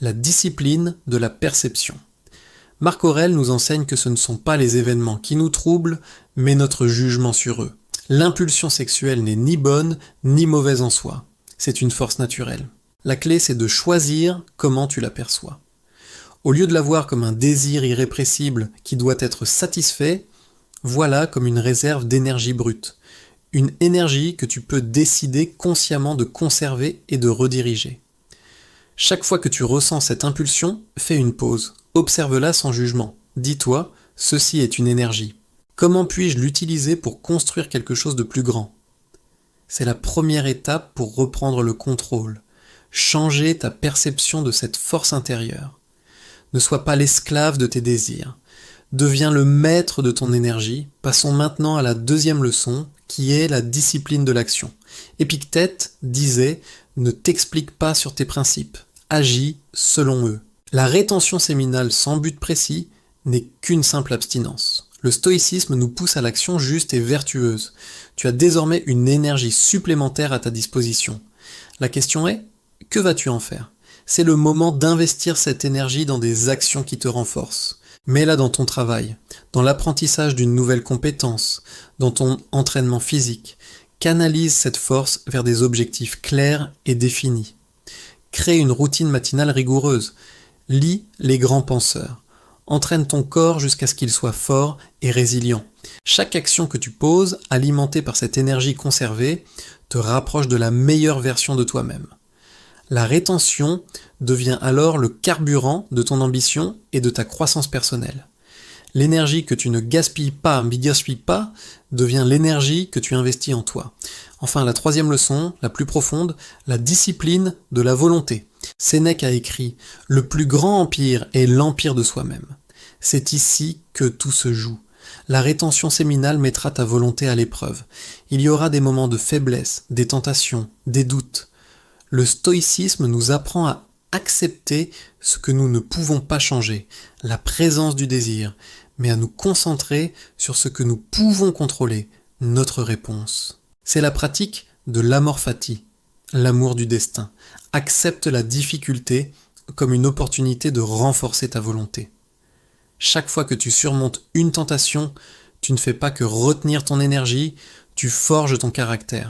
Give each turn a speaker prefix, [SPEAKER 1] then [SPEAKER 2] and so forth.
[SPEAKER 1] La discipline de la perception. Marc Aurèle nous enseigne que ce ne sont pas les événements qui nous troublent, mais notre jugement sur eux. L'impulsion sexuelle n'est ni bonne ni mauvaise en soi. C'est une force naturelle. La clé, c'est de choisir comment tu la perçois. Au lieu de la voir comme un désir irrépressible qui doit être satisfait, voilà comme une réserve d'énergie brute. Une énergie que tu peux décider consciemment de conserver et de rediriger. Chaque fois que tu ressens cette impulsion, fais une pause. Observe-la sans jugement. Dis-toi, ceci est une énergie. Comment puis-je l'utiliser pour construire quelque chose de plus grand ? C'est la première étape pour reprendre le contrôle. Changer ta perception de cette force intérieure. Ne sois pas l'esclave de tes désirs. Deviens le maître de ton énergie. Passons maintenant à la deuxième leçon, qui est la discipline de l'action. Épictète disait « Ne t'explique pas sur tes principes, agis selon eux ». La rétention séminale sans but précis n'est qu'une simple abstinence. Le stoïcisme nous pousse à l'action juste et vertueuse. Tu as désormais une énergie supplémentaire à ta disposition. La question est, que vas-tu en faire ? C'est le moment d'investir cette énergie dans des actions qui te renforcent. Mets-la dans ton travail, dans l'apprentissage d'une nouvelle compétence, dans ton entraînement physique. Canalise cette force vers des objectifs clairs et définis. Crée une routine matinale rigoureuse. Lis les grands penseurs. Entraîne ton corps jusqu'à ce qu'il soit fort et résilient. Chaque action que tu poses, alimentée par cette énergie conservée, te rapproche de la meilleure version de toi-même. La rétention devient alors le carburant de ton ambition et de ta croissance personnelle. L'énergie que tu ne gaspilles pas, devient l'énergie que tu investis en toi. Enfin, la troisième leçon, la plus profonde, la discipline de la volonté. Sénèque a écrit « Le plus grand empire est l'empire de soi-même ». C'est ici que tout se joue. La rétention séminale mettra ta volonté à l'épreuve. Il y aura des moments de faiblesse, des tentations, des doutes. Le stoïcisme nous apprend à accepter ce que nous ne pouvons pas changer, la présence du désir, mais à nous concentrer sur ce que nous pouvons contrôler, notre réponse. C'est la pratique de l'amor fati, l'amour du destin. Accepte la difficulté comme une opportunité de renforcer ta volonté. Chaque fois que tu surmontes une tentation, tu ne fais pas que retenir ton énergie, tu forges ton caractère.